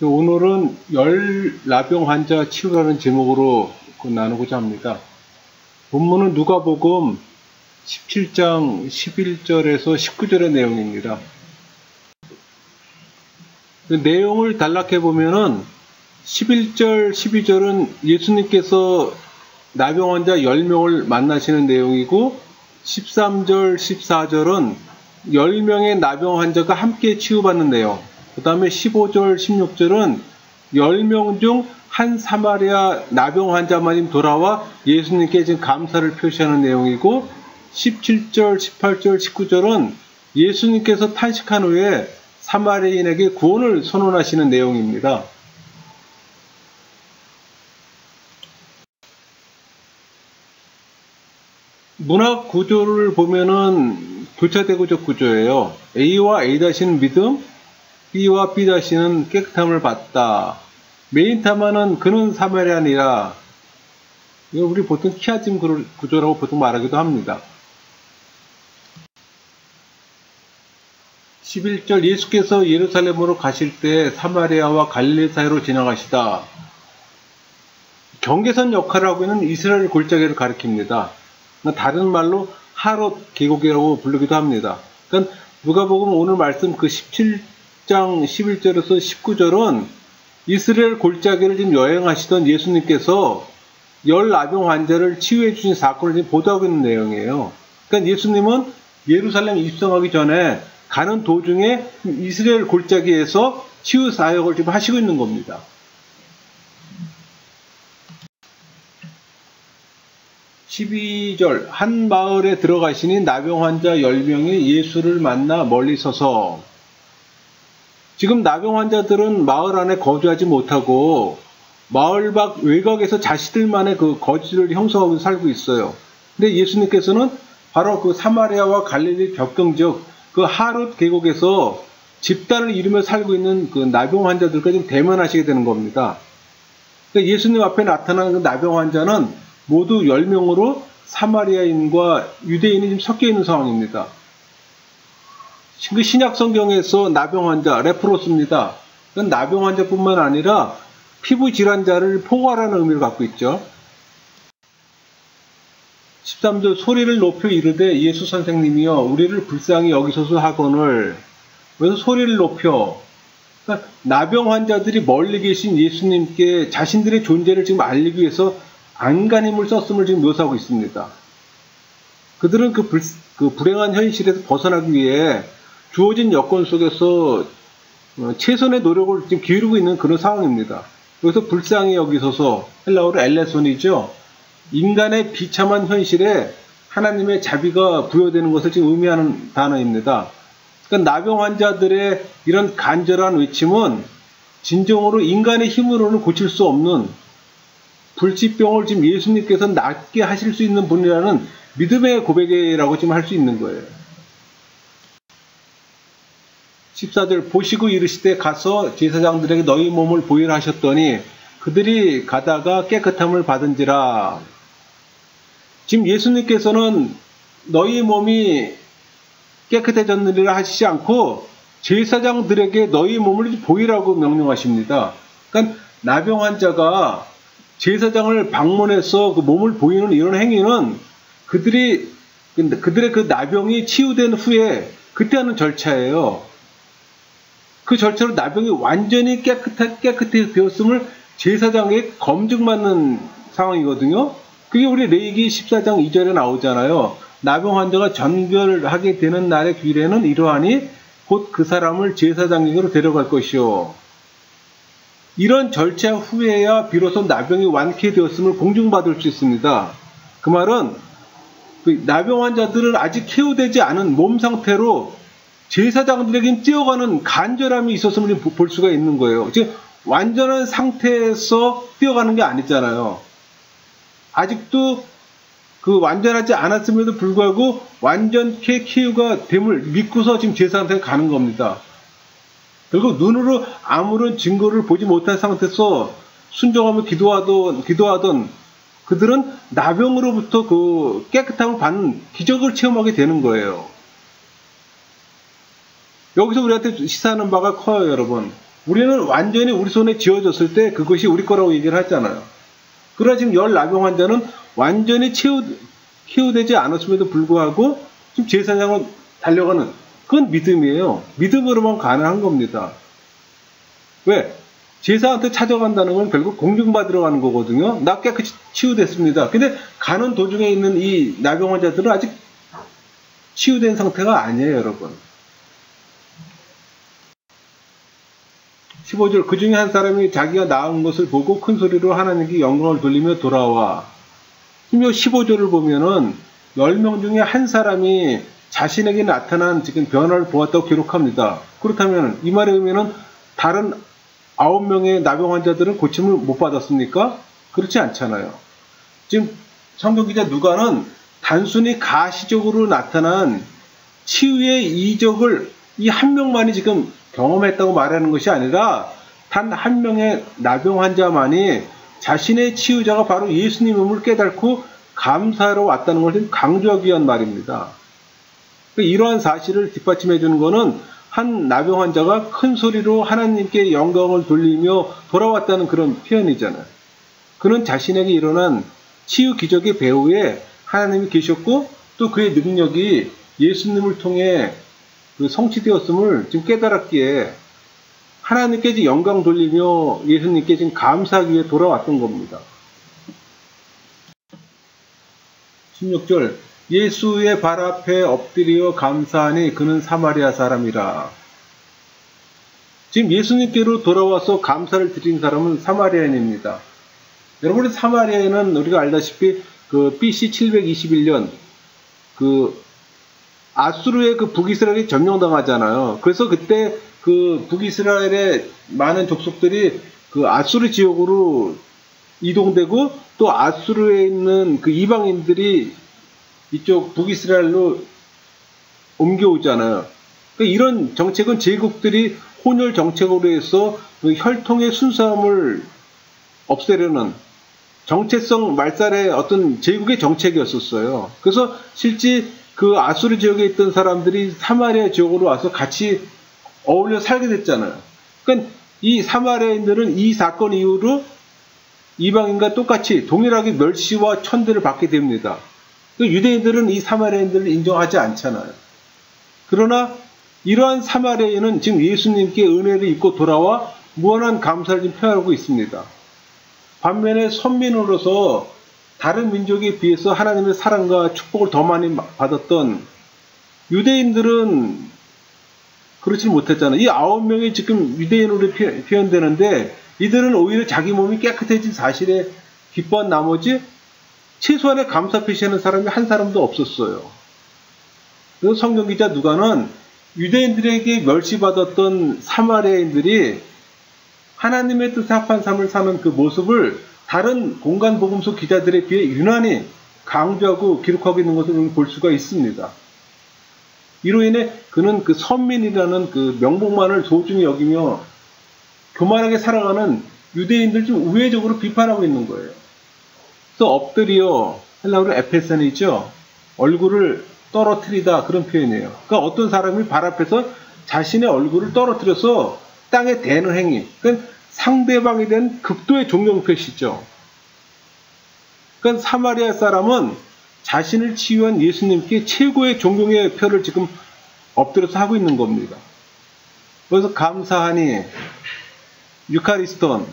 오늘은 열나병 환자 치유라는 제목으로 나누고자 합니다. 본문은 누가복음 17장 11절에서 19절의 내용입니다. 그 내용을 단락해 보면은 11절, 12절은 예수님께서 나병 환자 10명을 만나시는 내용이고 13절, 14절은 10명의 나병 환자가 함께 치유받는 내용, 그 다음에 15절, 16절은 10명 중 한 사마리아 나병 환자만이 돌아와 예수님께 지금 감사를 표시하는 내용이고 17절, 18절, 19절은 예수님께서 탄식한 후에 사마리아인에게 구원을 선언하시는 내용입니다. 문학 구조를 보면은 교차대구적 구조예요. A와 A-는 믿음, B와 B-는 깨끗함을 받다. 메인 타마는 그는 사마리아니라. 이거 우리 보통 키아즘 구조라고 보통 말하기도 합니다. 11절 예수께서 예루살렘으로 가실 때 사마리아와 갈릴리 사이로 지나가시다. 경계선 역할을 하고 있는 이스라엘 골짜기를 가리킵니다. 다른 말로 하롯 계곡이라고 부르기도 합니다. 그러니까 누가복음 오늘 말씀 그 17장 11절에서 19절은 이스라엘 골짜기를 지금 여행하시던 예수님께서 열나병 환자를 치유해 주신 사건을 지금 보도하고 있는 내용이에요. 그러니까 예수님은 예루살렘 입성하기 전에 가는 도중에 이스라엘 골짜기에서 치유 사역을 지금 하시고 있는 겁니다. 12절 한 마을에 들어가시니 나병 환자 10명이 예수를 만나 멀리 서서. 지금 나병 환자들은 마을 안에 거주하지 못하고 마을 밖 외곽에서 자신들만의 그 거지를 형성하고 살고 있어요. 근데 예수님께서는 바로 그 사마리아와 갈릴리 벽경지역 그 하롯 계곡에서 집단을 이루며 살고 있는 그 나병 환자들과 좀 대면하시게 되는 겁니다. 그러니까 예수님 앞에 나타나는 그 나병 환자는 모두 10명으로 사마리아인과 유대인이 좀 섞여 있는 상황입니다. 그 신약 성경에서 나병 환자, 레프로스입니다. 나병 환자뿐만 아니라 피부 질환자를 포괄하는 의미를 갖고 있죠. 13절 소리를 높여 이르되 예수 선생님이여 우리를 불쌍히 여기소서 하거늘. 그래서 소리를 높여. 그러니까 나병 환자들이 멀리 계신 예수님께 자신들의 존재를 지금 알리기 위해서 안간힘을 썼음을 지금 묘사하고 있습니다. 그들은 그 불행한 현실에서 벗어나기 위해 주어진 여건 속에서 최선의 노력을 지금 기울이고 있는 그런 상황입니다. 여기서 불쌍히 여기소서 헬라어로 엘레손이죠. 인간의 비참한 현실에 하나님의 자비가 부여되는 것을 지금 의미하는 단어입니다. 그러니까 나병 환자들의 이런 간절한 외침은 진정으로 인간의 힘으로는 고칠 수 없는 불치병을 지금 예수님께서 낫게 하실 수 있는 분이라는 믿음의 고백이라고 지금 할 수 있는 거예요. 14절 보시고 이르시되 가서 제사장들에게 너희 몸을 보이라 하셨더니 그들이 가다가 깨끗함을 받은지라. 지금 예수님께서는 너희 몸이 깨끗해졌느니라 하시지 않고 제사장들에게 너희 몸을 보이라고 명령하십니다. 그러니까 나병 환자가 제사장을 방문해서 그 몸을 보이는 이런 행위는 그들의 그 나병이 치유된 후에 그때 하는 절차예요. 그 절차로 나병이 완전히 깨끗해 되었음을 제사장에게 검증받는 상황이거든요. 그게 우리 레위기 14장 2절에 나오잖아요. 나병 환자가 전결하게 되는 날의 규례는 이러하니 곧 그 사람을 제사장에게로 데려갈 것이요. 이런 절차 후에야 비로소 나병이 완쾌되었음을 공증받을 수 있습니다. 그 말은 그 나병 환자들은 아직 케어되지 않은 몸 상태로 제사장들에게 뛰어가는 간절함이 있었음을 볼 수가 있는 거예요. 즉 완전한 상태에서 뛰어가는 게 아니잖아요. 아직도 그 완전하지 않았음에도 불구하고 완전케 케어가 됨을 믿고서 지금 제사장한테 가는 겁니다. 결국 눈으로 아무런 증거를 보지 못한 상태에서 순종하며 기도하던 그들은 나병으로부터 그 깨끗함을 받는 기적을 체험하게 되는 거예요. 여기서 우리한테 시사하는 바가 커요, 여러분. 우리는 완전히 우리 손에 쥐어졌을 때 그것이 우리 거라고 얘기를 하잖아요. 그러나 지금 열 나병 환자는 완전히 치유되지 않았음에도 불구하고 지금 제사장으로 달려가는 그건 믿음이에요. 믿음으로만 가능한 겁니다. 왜? 제사한테 찾아간다는 건 결국 공중받으러 가는 거거든요. 나 깨끗이 치유됐습니다. 근데 가는 도중에 있는 이 나병 환자들은 아직 치유된 상태가 아니에요, 여러분. 15절, 그 중에 한 사람이 자기가 나은 것을 보고 큰 소리로 하나님께 영광을 돌리며 돌아와. 지금 15절을 보면은 10명 중에 한 사람이 자신에게 나타난 지금 변화를 보았다고 기록합니다. 그렇다면 이 말에 의미는 다른 9명의 나병 환자들은 고침을 못 받았습니까? 그렇지 않잖아요. 지금 성경기자 누가는 단순히 가시적으로 나타난 치유의 이적을 이 한 명만이 지금 경험했다고 말하는 것이 아니라 단 한 명의 나병 환자만이 자신의 치유자가 바로 예수님임을 깨닫고 감사하러 왔다는 것을 강조하기 위한 말입니다. 이러한 사실을 뒷받침해 주는 것은 한 나병 환자가 큰 소리로 하나님께 영광을 돌리며 돌아왔다는 그런 표현이잖아요. 그는 자신에게 일어난 치유 기적의 배후에 하나님이 계셨고 또 그의 능력이 예수님을 통해 그 성취되었음을 지금 깨달았기에 하나님께 영광 돌리며 예수님께 지금 감사하기 위해 돌아왔던 겁니다. 16절, 예수의 발 앞에 엎드려 감사하니 그는 사마리아 사람이라. 지금 예수님께로 돌아와서 감사를 드린 사람은 사마리아인입니다. 여러분, 사마리아인은 우리가 알다시피 그 BC 721년 그 아수르의 그 북이스라엘이 점령당하잖아요. 그래서 그때 그 북이스라엘의 많은 족속들이 그 아수르 지역으로 이동되고 또 아수르에 있는 그 이방인들이 이쪽 북이스라엘로 옮겨오잖아요. 그러니까 이런 정책은 제국들이 혼혈 정책으로 해서 그 혈통의 순수함을 없애려는 정체성 말살의 어떤 제국의 정책이었었어요. 그래서 실제 그 아수르 지역에 있던 사람들이 사마리아 지역으로 와서 같이 어울려 살게 됐잖아요. 그러니까 이 사마리아인들은 이 사건 이후로 이방인과 똑같이 동일하게 멸시와 천대를 받게 됩니다. 유대인들은 이 사마리아인들을 인정하지 않잖아요. 그러나 이러한 사마리아인은 지금 예수님께 은혜를 입고 돌아와 무한한 감사를 표현하고 있습니다. 반면에 선민으로서 다른 민족에 비해서 하나님의 사랑과 축복을 더 많이 받았던 유대인들은 그렇지 못했잖아요. 이 9명이 지금 유대인으로 표현되는데 이들은 오히려 자기 몸이 깨끗해진 사실에 기뻐한 나머지 최소한의 감사 표시하는 사람이 한 사람도 없었어요. 그래서 성경기자 누가는 유대인들에게 멸시받았던 사마리아인들이 하나님의 뜻에 합한 삶을 사는 그 모습을 다른 공간복음서 기자들에 비해 유난히 강조하고 기록하고 있는 것을 볼 수가 있습니다. 이로 인해 그는 그 선민이라는 그 명목만을 소중히 여기며 교만하게 살아가는 유대인들 좀 우회적으로 비판하고 있는 거예요. 그래서 엎드려 헬라어로 에페센이죠. 얼굴을 떨어뜨리다 그런 표현이에요. 그러니까 어떤 사람이 발 앞에서 자신의 얼굴을 떨어뜨려서 땅에 대는 행위. 그러니까 상대방에 대한 극도의 존경 표시죠. 그러니까 사마리아 사람은 자신을 치유한 예수님께 최고의 존경의 표를 지금 엎드려서 하고 있는 겁니다. 그래서 감사하니 유카리스톤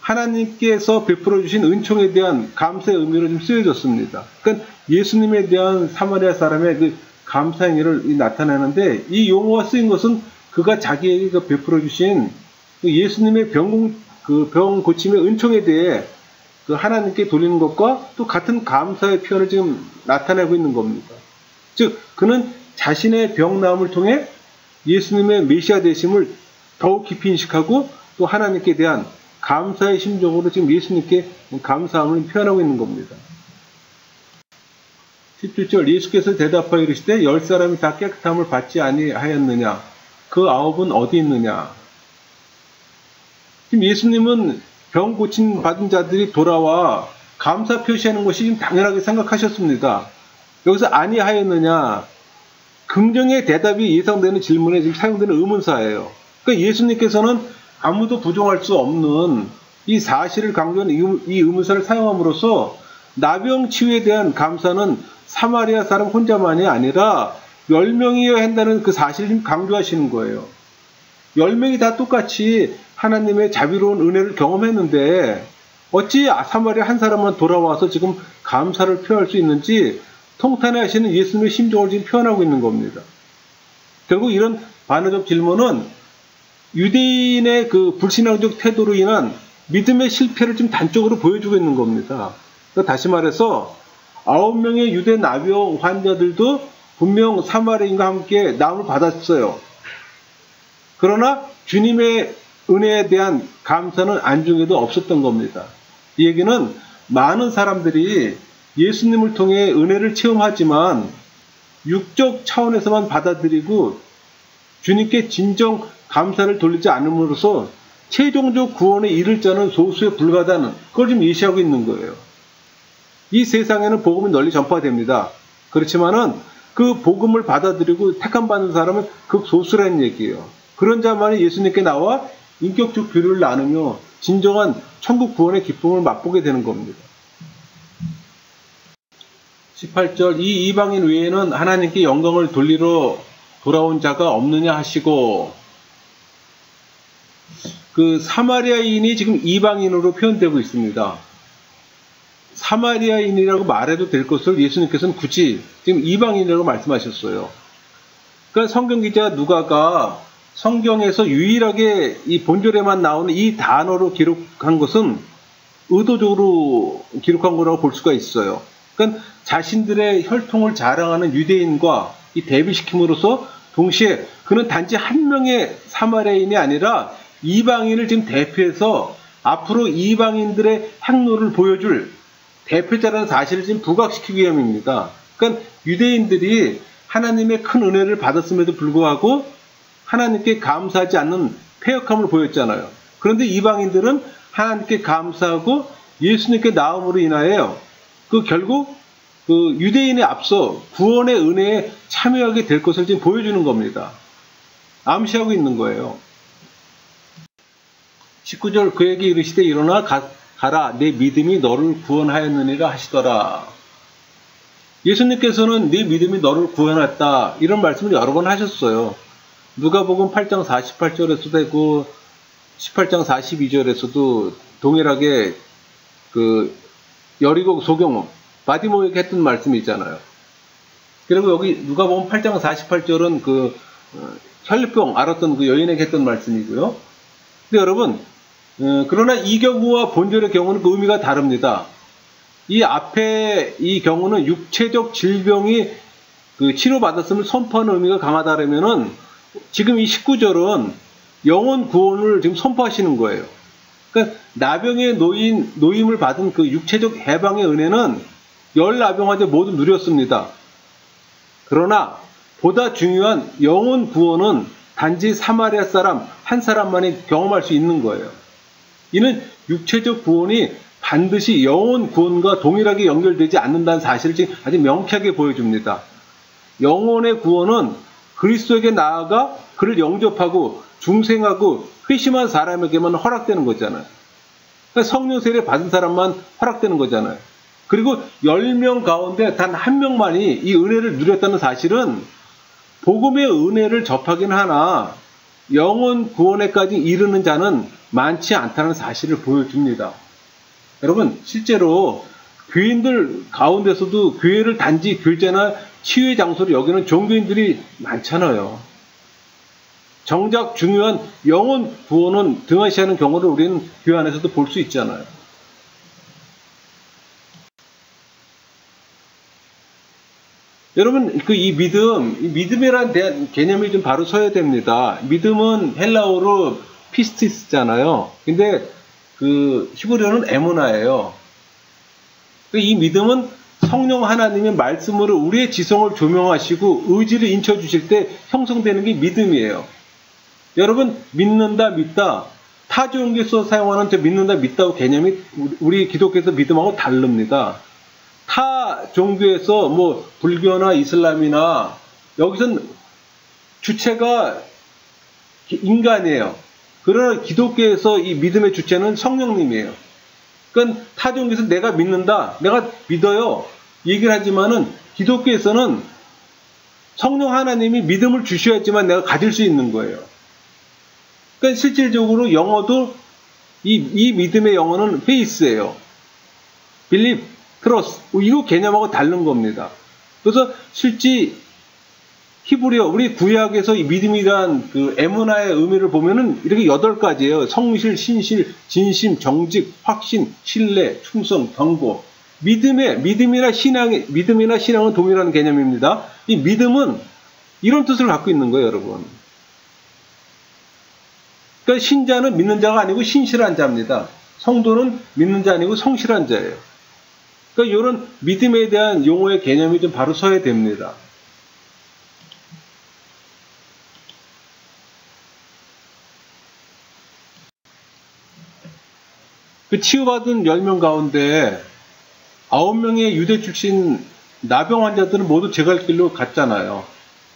하나님께서 베풀어 주신 은총에 대한 감사의 의미로 좀 쓰여졌습니다. 그러니까 예수님에 대한 사마리아 사람의 그 감사 행위를 나타내는데 이 용어가 쓰인 것은 그가 자기에게 베풀어 주신 예수님의 병 고침의 은총에 대해 그 하나님께 돌리는 것과 또 같은 감사의 표현을 지금 나타내고 있는 겁니다. 즉 그는 자신의 병 나음을 통해 예수님의 메시아 되심을 더욱 깊이 인식하고 또 하나님께 대한 감사의 심정으로 지금 예수님께 감사함을 표현하고 있는 겁니다. 17절 예수께서 대답하여 이르시되 10사람이 다 깨끗함을 받지 아니하였느냐 그 9은 어디 있느냐. 지금 예수님은 병 고침 받은 자들이 돌아와 감사 표시하는 것이 지금 당연하게 생각하셨습니다. 여기서 아니하였느냐 긍정의 대답이 예상되는 질문에 지금 사용되는 의문사예요. 그러니까 예수님께서는 아무도 부정할 수 없는 이 사실을 강조하는 이 의문사를 사용함으로써 나병 치유에 대한 감사는 사마리아 사람 혼자만이 아니라 10명이어야 한다는 그 사실을 강조하시는 거예요. 10명이 다 똑같이 하나님의 자비로운 은혜를 경험했는데 어찌 사마리아 한 사람만 돌아와서 지금 감사를 표할 수 있는지 통탄해 하시는 예수님의 심정을 지금 표현하고 있는 겁니다. 결국 이런 반어적 질문은 유대인의 그 불신앙적 태도로 인한 믿음의 실패를 좀 단적으로 보여주고 있는 겁니다. 그러니까 다시 말해서 9명의 유대 나병 환자들도 분명 사마리아인과 함께 나음을 받았어요. 그러나 주님의 은혜에 대한 감사는 안중에도 없었던 겁니다. 이 얘기는 많은 사람들이 예수님을 통해 은혜를 체험하지만 육적 차원에서만 받아들이고 주님께 진정 감사를 돌리지 않음으로써 최종적 구원에 이를 자는 소수에 불과하다는 그걸 지금 예시하고 있는 거예요. 이 세상에는 복음이 널리 전파됩니다. 그렇지만은 그 복음을 받아들이고 택함받는 사람은 극소수라는 얘기예요. 그런 자만이 예수님께 나와 인격적 교류를 나누며 진정한 천국 구원의 기쁨을 맛보게 되는 겁니다. 18절 이 이방인 외에는 하나님께 영광을 돌리러 돌아온 자가 없느냐 하시고, 그 사마리아인이 지금 이방인으로 표현되고 있습니다. 사마리아인이라고 말해도 될 것을 예수님께서는 굳이 지금 이방인이라고 말씀하셨어요. 그러니까 성경기자 누가가 성경에서 유일하게 이 본절에만 나오는 이 단어로 기록한 것은 의도적으로 기록한 거라고 볼 수가 있어요. 그러니까 자신들의 혈통을 자랑하는 유대인과 이 대비시킴으로써 동시에 그는 단지 한 명의 사마리아인이 아니라 이방인을 지금 대표해서 앞으로 이방인들의 행로를 보여줄 대표자라는 사실을 지금 부각시키기 위함입니다. 그러니까 유대인들이 하나님의 큰 은혜를 받았음에도 불구하고 하나님께 감사하지 않는 패역함을 보였잖아요. 그런데 이방인들은 하나님께 감사하고 예수님께 나옴으로 인하여 결국 그 유대인에 앞서 구원의 은혜에 참여하게 될 것을 지금 보여주는 겁니다. 암시하고 있는 거예요. 19절 그에게 이르시되 일어나 가라 내 믿음이 너를 구원하였느니라 하시더라. 예수님께서는 네 믿음이 너를 구원했다 이런 말씀을 여러 번 하셨어요. 누가복음 8장 48절에서도 되고 18장 42절에서도 동일하게 그 여리고 소경 바디모에게 했던 말씀이 있잖아요. 그리고 여기 누가복음 8장 48절은 그 혈류병 앓았던 그 여인에게 했던 말씀이고요. 근데 여러분 그러나 이 경우와 본절의 경우는 그 의미가 다릅니다. 이 앞에 이 경우는 육체적 질병이 그 치료받았음을 선포하는 의미가 강하다면은 지금 이 19절은 영혼 구원을 지금 선포하시는 거예요. 그러니까 나병의 노임을 받은 그 육체적 해방의 은혜는 열 나병 환자 모두 누렸습니다. 그러나 보다 중요한 영혼 구원은 단지 사마리아 사람 한 사람만이 경험할 수 있는 거예요. 이는 육체적 구원이 반드시 영혼 구원과 동일하게 연결되지 않는다는 사실을 지금 아주 명쾌하게 보여줍니다. 영혼의 구원은 그리스도에게 나아가 그를 영접하고 중생하고 회심한 사람에게만 허락되는 거잖아요. 그러니까 성령 세례 받은 사람만 허락되는 거잖아요. 그리고 10명 가운데 단 한 명만이 이 은혜를 누렸다는 사실은 복음의 은혜를 접하긴 하나 영혼 구원에까지 이르는 자는 많지 않다는 사실을 보여줍니다. 여러분 실제로 교인들 가운데서도 교회를 단지 교제나 치유의 장소로 여기는 종교인들이 많잖아요. 정작 중요한 영혼 구원은 등한시하는 경우를 우리는 교회 안에서도 볼 수 있잖아요. 여러분 이 믿음이란 대한 개념이 좀 바로 서야 됩니다. 믿음은 헬라어로 피스티스잖아요. 근데 그 히브리어는 에무나예요. 이 믿음은 성령 하나님의 말씀으로 우리의 지성을 조명하시고 의지를 인쳐주실 때 형성되는 게 믿음이에요. 여러분 믿는다 믿다 타종교에서 사용하는 저 믿는다 믿다의 개념이 우리 기독교에서 믿음하고 다릅니다. 타 종교에서 뭐 불교나 이슬람이나 여기서는 주체가 인간이에요. 그러나 기독교에서 이 믿음의 주체는 성령님이에요. 그러니까 타종에서 내가 믿는다, 내가 믿어요 얘기를 하지만은 기독교에서는 성령 하나님이 믿음을 주셔야지만 내가 가질 수 있는 거예요. 그러니까 실질적으로 영어도 이 믿음의 영어는 faith예요. believe, trust 이거 개념하고 다른 겁니다. 그래서 실제 히브리어 우리 구약에서 이 믿음이란 그 에무나의 의미를 보면은 이렇게 8가지예요. 성실, 신실, 진심, 정직, 확신, 신뢰, 충성, 경고. 믿음이나 신앙은 동일한 개념입니다. 이 믿음은 이런 뜻을 갖고 있는 거예요, 여러분. 그러니까 신자는 믿는 자가 아니고 신실한 자입니다. 성도는 믿는 자 아니고 성실한 자예요. 그러니까 이런 믿음에 대한 용어의 개념이 좀 바로 서야 됩니다. 그 치유받은 10명 가운데 9명의 유대 출신 나병 환자들은 모두 제 갈 길로 갔잖아요.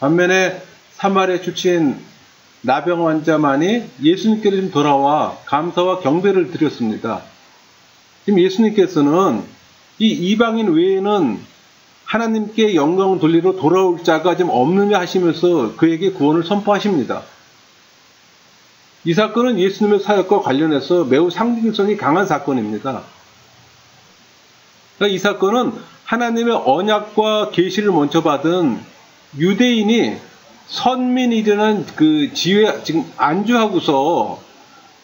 반면에 사마리아 출신 나병 환자만이 예수님께로 좀 돌아와 감사와 경배를 드렸습니다. 지금 예수님께서는 이 이방인 외에는 하나님께 영광을 돌리러 돌아올 자가 좀 없느냐 하시면서 그에게 구원을 선포하십니다. 이 사건은 예수님의 사역과 관련해서 매우 상징성이 강한 사건입니다. 그러니까 이 사건은 하나님의 언약과 계시를 먼저 받은 유대인이 선민이라는 그 지위에 지금 안주하고서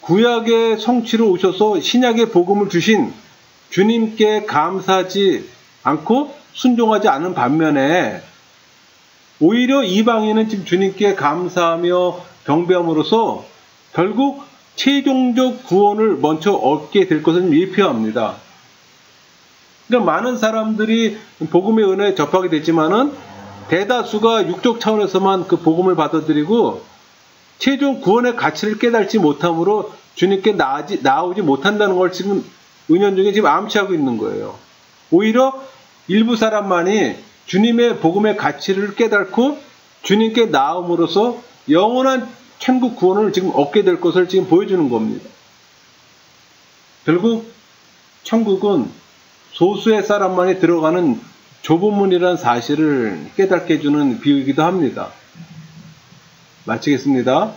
구약의 성취로 오셔서 신약의 복음을 주신 주님께 감사하지 않고 순종하지 않은 반면에 오히려 이방인은 지금 주님께 감사하며 경배함으로써 결국 최종적 구원을 먼저 얻게 될 것을 예표합니다. 그러니까 많은 사람들이 복음의 은혜에 접하게 되지만은 대다수가 육적 차원에서만 그 복음을 받아들이고 최종 구원의 가치를 깨닫지 못함으로 주님께 나오지 못한다는 걸 지금 은연중에 지금 암시하고 있는 거예요. 오히려 일부 사람만이 주님의 복음의 가치를 깨닫고 주님께 나옴으로써 영원한 천국 구원을 지금 얻게 될 것을 지금 보여주는 겁니다. 결국 천국은 소수의 사람만이 들어가는 좁은 문이라는 사실을 깨닫게 해주는 비유이기도 합니다. 마치겠습니다.